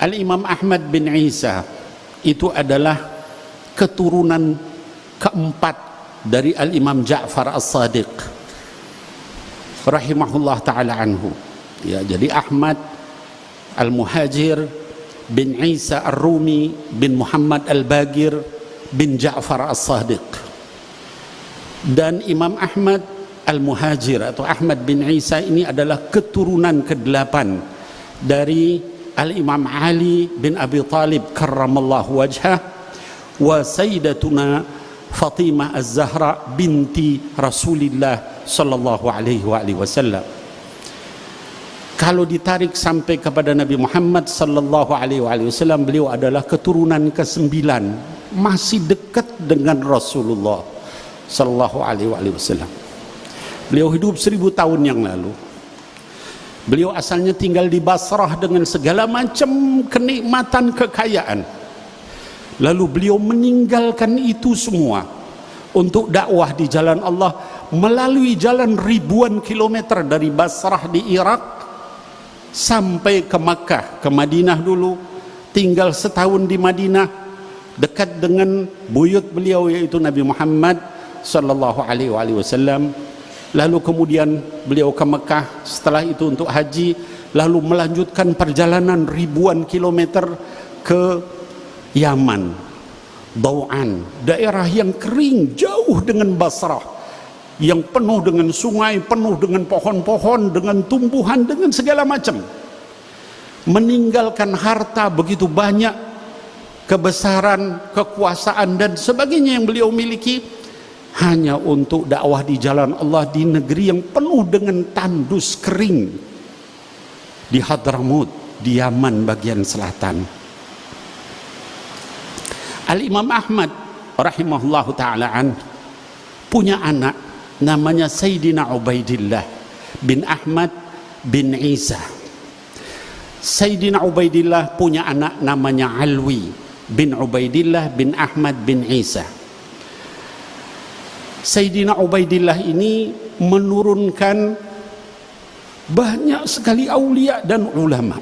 Al-Imam Ahmad bin Isa itu adalah keturunan keempat dari Al-Imam Ja'far As-Sadiq rahimahullah ta'ala anhu. Ya, jadi Ahmad Al-Muhajir bin Isa Ar-Rumi bin Muhammad Al-Bagir bin Ja'far As-Sadiq. Dan Imam Ahmad Al-Muhajir atau Ahmad bin Isa ini adalah keturunan ke-8 dari Al-Imam Ali bin Abi Talib karramallahu wajhah wa Sayyidatuna Fatimah Az-Zahra binti Rasulillah sallallahu alaihi wasallam. Kalau ditarik sampai kepada Nabi Muhammad sallallahu alaihi wasallam, beliau adalah keturunan ke-9, masih dekat dengan Rasulullah sallallahu alaihi wasallam. Beliau hidup 1000 tahun yang lalu. Beliau asalnya tinggal di Basrah dengan segala macam kenikmatan, kekayaan. Lalu beliau meninggalkan itu semua untuk dakwah di jalan Allah melalui jalan ribuan kilometer dari Basrah di Irak sampai ke Makkah, ke Madinah dulu, tinggal setahun di Madinah dekat dengan buyut beliau yaitu Nabi Muhammad sallallahu alaihi wasallam. Lalu kemudian beliau ke Mekah, setelah itu untuk haji, lalu melanjutkan perjalanan ribuan kilometer ke Yaman, Dau'an, daerah yang kering jauh dengan Basrah, yang penuh dengan sungai, penuh dengan pohon-pohon, dengan tumbuhan, dengan segala macam. Meninggalkan harta begitu banyak, kebesaran, kekuasaan dan sebagainya yang beliau miliki, hanya untuk dakwah di jalan Allah di negeri yang penuh dengan tandus kering di Hadramut, di Yaman bagian selatan. Al-Imam Ahmad rahimahullahu ta'ala punya anak namanya Sayyidina Ubaidillah bin Ahmad bin Isa. Sayyidina Ubaidillah punya anak namanya Alwi bin Ubaidillah bin Ahmad bin Isa. Sayyidina Ubaidillah ini menurunkan banyak sekali aulia dan ulama.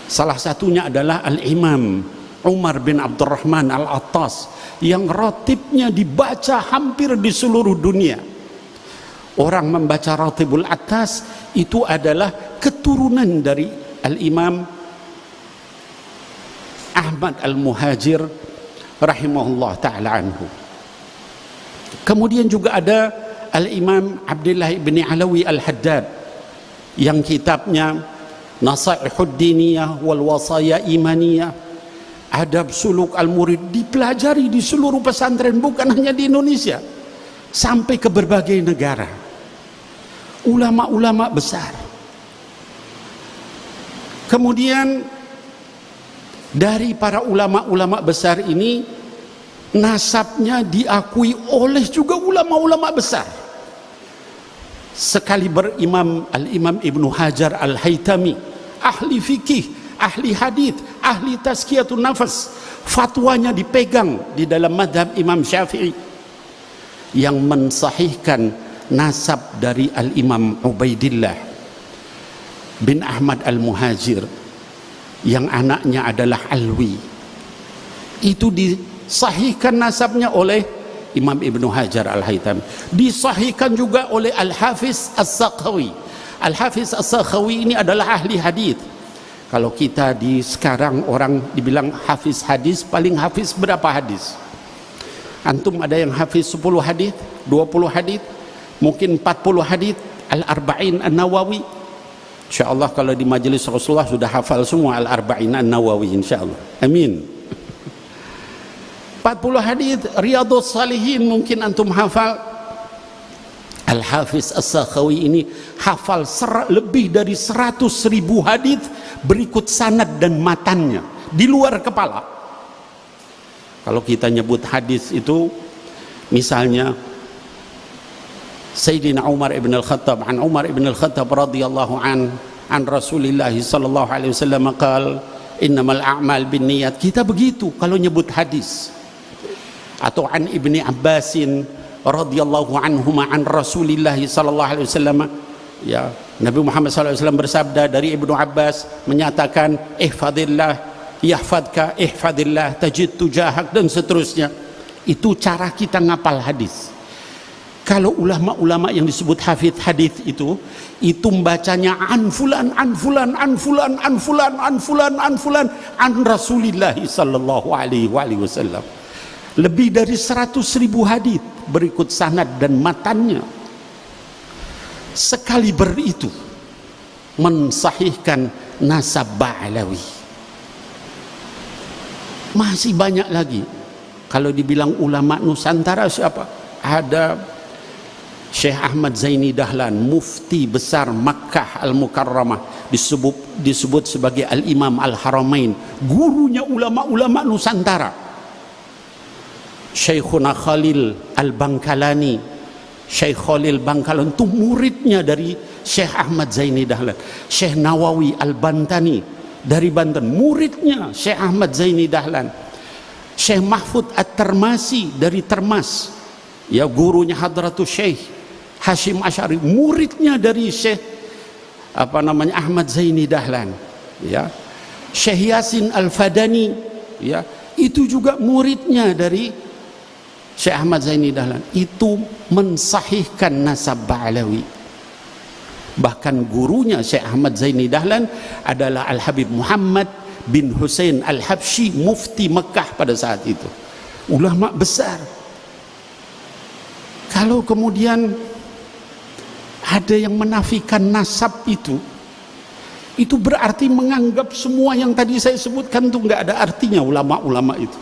Salah satunya adalah Al-Imam Umar bin Abdurrahman Al-Attas yang ratibnya dibaca hampir di seluruh dunia. Orang membaca Ratibul Attas itu adalah keturunan dari Al-Imam Ahmad Al-Muhajir rahimahullah ta'ala anhu. Kemudian juga ada Al-Imam Abdullah bin Alawi Al-Haddad yang kitabnya Nasaihud Diniyah wal Wasaya Imaniyah, Adab Suluk Al-Murid dipelajari di seluruh pesantren, bukan hanya di Indonesia, sampai ke berbagai negara. Ulama-ulama besar. Kemudian dari para ulama-ulama besar ini nasabnya diakui oleh juga ulama-ulama besar. Sekali berimam Al-Imam Ibnu Hajar Al-Haytami, ahli fikih, ahli hadith, ahli tazkiyatun nafas, fatwanya dipegang di dalam madhab Imam Syafi'i, yang mensahihkan nasab dari Al-Imam Ubaidillah bin Ahmad Al-Muhajir yang anaknya adalah Alwi. Itu disahihkan nasabnya oleh Imam Ibnu Hajar Al-Haytami, disahihkan juga oleh Al-Hafiz As-Sakhawi. Al-Hafiz As-Sakhawi ini adalah ahli hadith. Kalau kita di sekarang orang dibilang hafiz hadis, paling hafiz berapa hadis? Antum ada yang hafiz 10 hadis, 20 hadis, mungkin 40 hadis, Al-Arba'in An-Nawawi. InsyaAllah kalau di majelis Rasulullah sudah hafal semua Al-Arba'in An-Nawawi, insyaAllah. Amin. 40 hadis Riyadhus Salihin mungkin antum hafal. Al-Hafiz As-Sakhawi ini hafal lebih dari 100.000 hadis berikut sanad dan matannya di luar kepala. Kalau kita nyebut hadis itu, misalnya Sayyidina Umar ibn al-Khattab, an Umar ibn al-Khattab radhiyallahu an Rasulillah sallallahu alaihi wasallam qala innamal a'mal binniyat. Kita begitu kalau nyebut hadis. Atau an Ibni Abbasin radhiyallahu anhuma an Rasulillah sallallahu alaihi wasallam, ya, Nabi Muhammad SAW bersabda, dari Ibnu Abbas menyatakan, ihfadillah yahfadka, ihfadillah tajid tujahak, dan seterusnya. Itu cara kita ngapal hadis. Kalau ulama-ulama yang disebut hafidh hadis itu membacanya an fulan an fulan an fulan an fulan an fulan an fulan an Rasulillah sallallahu alaihi wasallam. Lebih dari 100.000 hadis berikut sanad dan matannya. Sekali itu mensahihkan nasab Ba'alawi. Masih banyak lagi. Kalau dibilang ulama Nusantara siapa? Ada Syekh Ahmad Zaini Dahlan, mufti besar Makkah Al-Mukarramah, disebut sebagai Al-Imam Al-Haramain, gurunya ulama-ulama Nusantara. Syekhuna Khalil Al-Bangkalani, Syekh Khalil Bangkalan itu muridnya dari Syekh Ahmad Zaini Dahlan. Syekh Nawawi Al-Bantani dari Banten, muridnya Syekh Ahmad Zaini Dahlan. Syekh Mahfud At-Termasi dari Termas, ya, gurunya Hadratus Syekh Hashim Asy'ari, muridnya dari Syekh Ahmad Zaini Dahlan, ya. Syekh Yasin Al-Fadani, ya, itu juga muridnya dari Syekh Ahmad Zaini Dahlan. Itu mensahihkan nasab Ba'alawi. Bahkan gurunya Syekh Ahmad Zaini Dahlan adalah Al-Habib Muhammad bin Hussein Al-Habsyi, mufti Mekah pada saat itu, ulama besar. Kalau kemudian ada yang menafikan nasab itu berarti menganggap semua yang tadi saya sebutkan itu nggak ada artinya. Ulama-ulama itu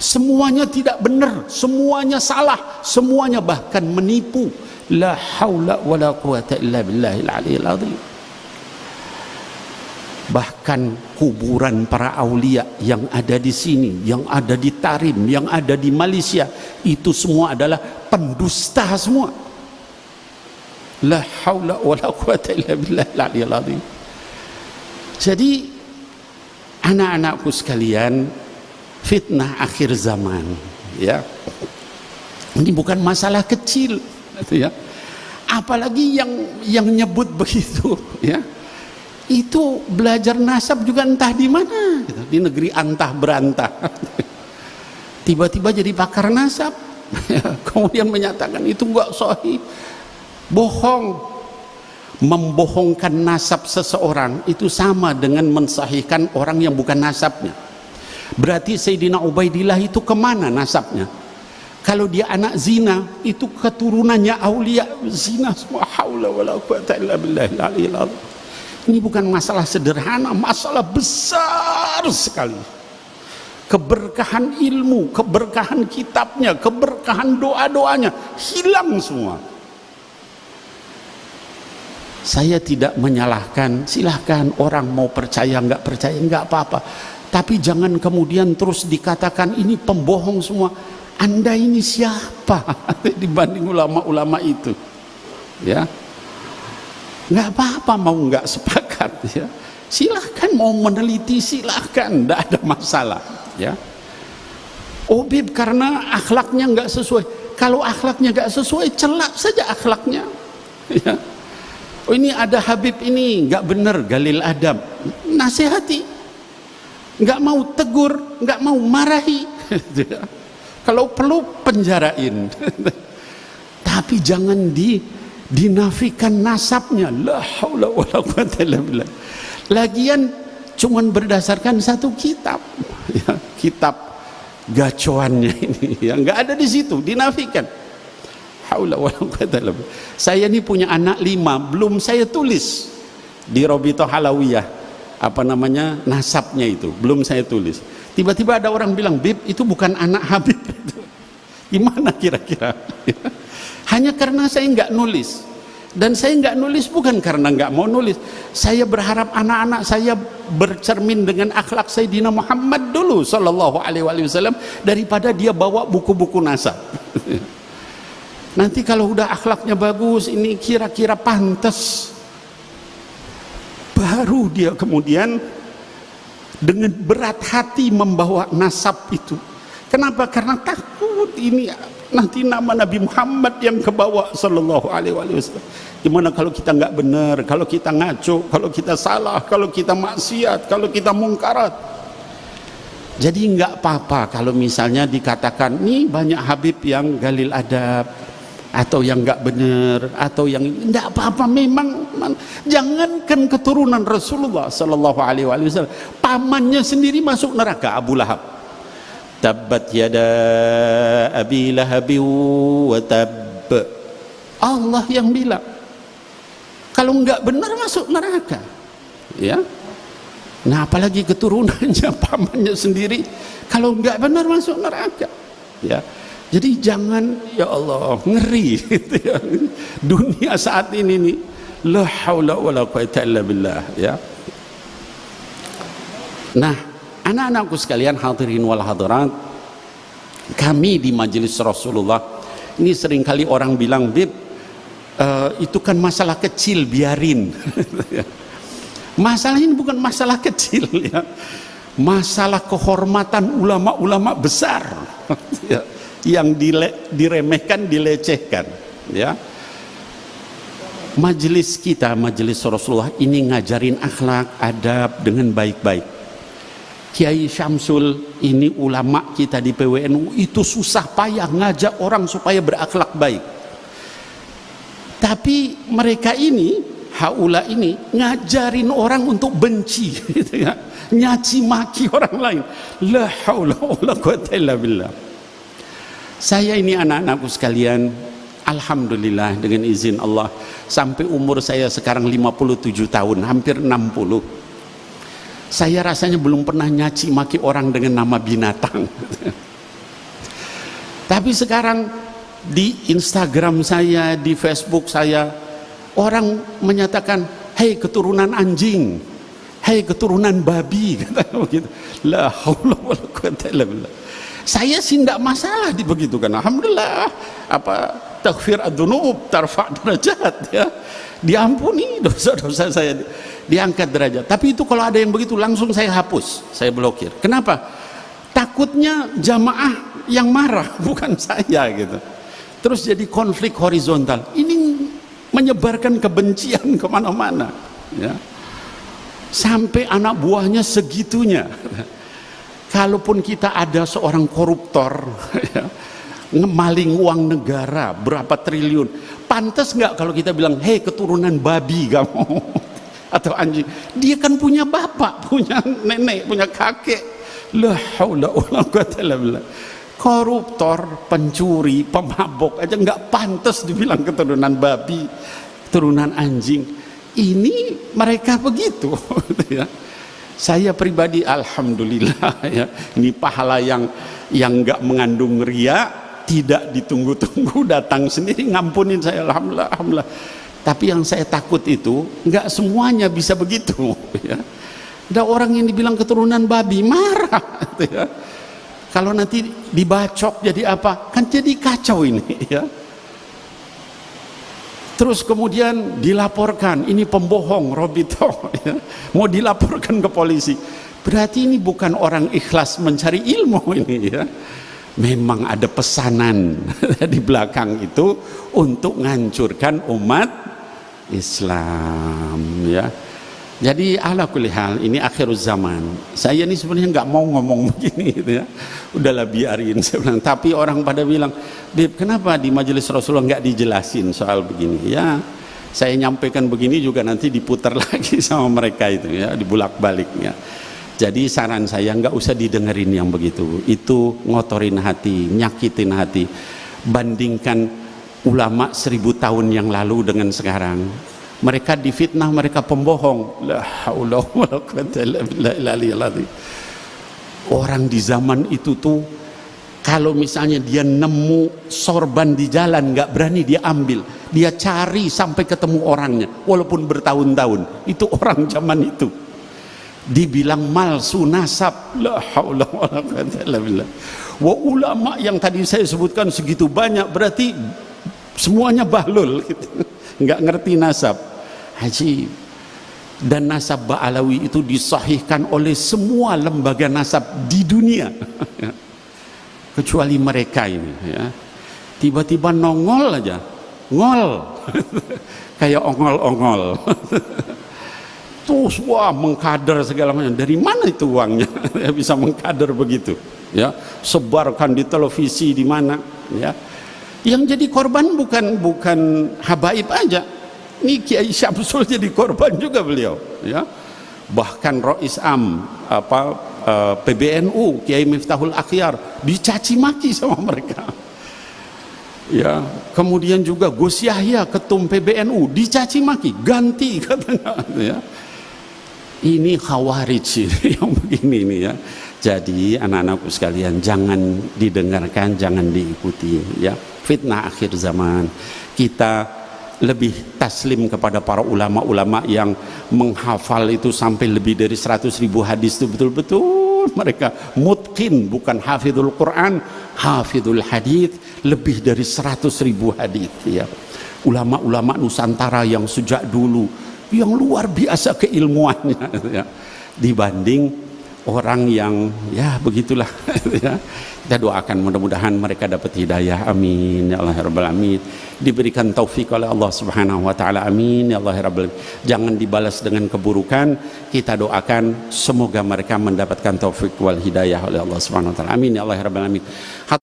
semuanya tidak benar, semuanya salah, semuanya bahkan menipu. La haula wala quwata illa billahil aliyil azim. Bahkan kuburan para aulia yang ada di sini, yang ada di Tarim, yang ada di Malaysia, itu semua adalah pendusta semua. La haula wala quwata illa billahil aliyil azim. Jadi anak-anakku sekalian, fitnah akhir zaman, ya, ini bukan masalah kecil, ya. Apalagi yang nyebut begitu, ya, itu belajar nasab juga entah di mana, gitu, di negeri antah berantah. Tiba-tiba jadi pakar nasab, kemudian menyatakan itu enggak sahih, bohong. Membohongkan nasab seseorang itu sama dengan mensahihkan orang yang bukan nasabnya. Berarti Sayyidina Ubaidillah itu kemana nasabnya? Kalau dia anak zina, itu keturunannya aulia zina semua. Haula wala quwata illa billahil aliyil azim. Ini bukan masalah sederhana, masalah besar sekali. Keberkahan ilmu, keberkahan kitabnya, keberkahan doa-doanya hilang semua. Saya tidak menyalahkan, silahkan orang mau percaya nggak percaya nggak apa-apa, tapi jangan kemudian terus dikatakan ini pembohong semua. Anda ini siapa dibanding ulama-ulama itu, ya? Nggak apa-apa mau nggak sepakat, ya, silahkan mau meneliti, silahkan, nggak ada masalah, ya. Obib karena akhlaknya nggak sesuai. Kalau akhlaknya nggak sesuai, celak saja akhlaknya, ya. Oh, ini ada Habib ini nggak bener, galil adab, nasihati, nggak mau tegur, nggak mau marahi, kalau perlu penjarain. Tapi jangan dinafikan nasabnya. La haula wala quwata illa billah. Lagian cuman berdasarkan satu kitab, ya, kitab gacoannya ini, ya, nggak ada di situ, dinafikan. Haula wala quwata illa billah. Saya ini punya anak 5, belum saya tulis di Robito Halawiyah nasabnya itu, belum saya tulis. Tiba-tiba ada orang bilang, Bib, itu bukan anak Habib itu. Gimana kira-kira? Hanya karena saya nggak nulis. Dan saya nggak nulis bukan karena nggak mau nulis. Saya berharap anak-anak saya bercermin dengan akhlak Sayyidina Muhammad dulu sallallahu alaihi wasallam, daripada dia bawa buku-buku nasab. Nanti kalau udah akhlaknya bagus, ini kira-kira pantas, baru dia kemudian dengan berat hati membawa nasab itu. Kenapa? Karena takut ini nanti nama Nabi Muhammad yang kebawa sallallahu alaihi wasallam. Gimana kalau kita nggak benar, kalau kita ngaco, kalau kita salah, kalau kita maksiat, kalau kita mungkarat. Jadi nggak apa-apa kalau misalnya dikatakan nih banyak Habib yang galil adab, atau yang nggak benar, atau yang nggak apa-apa. Memang jangankan keturunan Rasulullah sallallahu alaihi wasallam, pamannya sendiri masuk neraka, Abu Lahab. Tabbat yada abi lahabi wa tab. Allah yang bilang kalau nggak benar masuk neraka, ya. Nah apalagi keturunannya, pamannya sendiri, kalau nggak benar masuk neraka, ya. Jadi jangan, ya Allah, ngeri gitu ya. Dunia saat ini nih, la haula wala quwata illa billah, ya. Nah, anak-anakku sekalian, hadirin wal hadirat, kami di majelis Rasulullah ini seringkali orang bilang, Bib, itu kan masalah kecil, biarin. Masalah ini bukan masalah kecil, ya. Masalah kehormatan ulama-ulama besar, ya, yang diremehkan, dilecehkan, ya. Majelis kita, majelis Rasulullah ini ngajarin akhlak, adab dengan baik-baik. Kiai Syamsul ini ulama kita di PWNU itu susah payah ngajak orang supaya berakhlak baik. Tapi mereka ini, haula ini, ngajarin orang untuk benci, gitu ya, nyaci maki orang lain. La haula wala quwata illa billah. Saya ini anak-anakku sekalian, alhamdulillah dengan izin Allah, sampai umur saya sekarang 57 tahun, hampir 60. Saya rasanya belum pernah nyaci maki orang dengan nama binatang. Tapi sekarang di Instagram saya, di Facebook saya, orang menyatakan, hei keturunan anjing, hei keturunan babi, kata begitu. La haula wala quwata illa billah. Saya sih tidak masalah dibegitukan, alhamdulillah. Apa taghfir ad-dunub tarfa' derajat, ya, diampuni dosa-dosa saya, diangkat derajat. Tapi itu kalau ada yang begitu langsung saya hapus, saya blokir. Kenapa? Takutnya jamaah yang marah, bukan saya, gitu. Terus jadi konflik horizontal. Ini menyebarkan kebencian kemana-mana, ya. Sampai anak buahnya segitunya. Kalaupun kita ada seorang koruptor, ya, ngemaling uang negara berapa triliun, pantas nggak kalau kita bilang, hei keturunan babi kamu atau anjing? Dia kan punya bapak, punya nenek, punya kakek. La haula wala quwata illa billah. Koruptor, pencuri, pemabok aja nggak pantas dibilang keturunan babi, keturunan anjing. Ini mereka begitu, ya. Saya pribadi alhamdulillah, ya, ini pahala yang nggak mengandung ria, tidak ditunggu-tunggu, datang sendiri ngampunin saya, alhamdulillah, alhamdulillah. Tapi yang saya takut itu nggak semuanya bisa begitu, ya. Ada orang yang dibilang keturunan babi marah, ya. Kalau nanti dibacok jadi apa? Kan jadi kacau ini, ya. Terus kemudian dilaporkan, ini pembohong Robito, ya. Mau dilaporkan ke polisi. Berarti ini bukan orang ikhlas mencari ilmu ini, ya. Memang ada pesanan di belakang itu untuk menghancurkan umat Islam, ya. Jadi ala kulli hal, ini akhir zaman. Saya ini sebenarnya nggak mau ngomong begini, gitu ya. Udahlah biarin, saya bilang. Tapi orang pada bilang, Bib, kenapa di majelis Rasulullah nggak dijelasin soal begini? Ya, saya nyampaikan begini juga nanti diputar lagi sama mereka itu, ya, dibulak-balik, ya. Jadi saran saya nggak usah didengerin yang begitu. Itu ngotorin hati, nyakitin hati. Bandingkan ulama 1000 tahun yang lalu dengan sekarang. Mereka difitnah, mereka pembohong. La haula wala quwata illa billah. Orang di zaman itu tuh, kalau misalnya dia nemu sorban di jalan, nggak berani dia ambil, dia cari sampai ketemu orangnya, walaupun bertahun-tahun. Itu orang zaman itu. Dibilang malsu nasab. La haula wala quwata illa billah. Wa ulama yang tadi saya sebutkan segitu banyak, berarti semuanya bahlul, gitu. Nggak ngerti nasab. Haji. Dan nasab Ba'alawi itu disahihkan oleh semua lembaga nasab di dunia, kecuali mereka ini, ya. tiba-tiba nongol aja, ngol kayak ongol-ongol terus wah mengkader segala macam. Dari mana itu uangnya bisa mengkader begitu ya, sebarkan di televisi di mana ya. Yang jadi korban bukan habaib aja, ini Kiai Syamsul jadi korban juga beliau ya. Bahkan Rois Am PBNU Kiai Miftahul Akhyar dicaci maki sama mereka ya. Kemudian juga Gus Yahya ketum PBNU dicaci maki, ganti katanya ya. Ini khawarij ini yang begini nih ya. Jadi anak-anakku sekalian, jangan didengarkan, jangan diikuti ya. Fitnah akhir zaman. Kita lebih taslim kepada para ulama-ulama yang menghafal itu sampai lebih dari 100.000 hadis itu betul-betul mereka mutqin, bukan hafidhul Quran, hafidhul hadis, lebih dari 100.000 hadis ya. Ulama-ulama Nusantara yang sejak dulu yang luar biasa keilmuannya ya, dibanding orang yang ya begitulah ya. Kita doakan mudah-mudahan mereka dapat hidayah, amin ya Allah ya rabbal alamin, diberikan taufik oleh Allah subhanahu wa ta'ala, amin ya Allah ya rabbal alamin. Jangan dibalas dengan keburukan, kita doakan semoga mereka mendapatkan taufik wal hidayah oleh Allah subhanahu wa ta'ala, amin ya Allah ya rabbal alamin.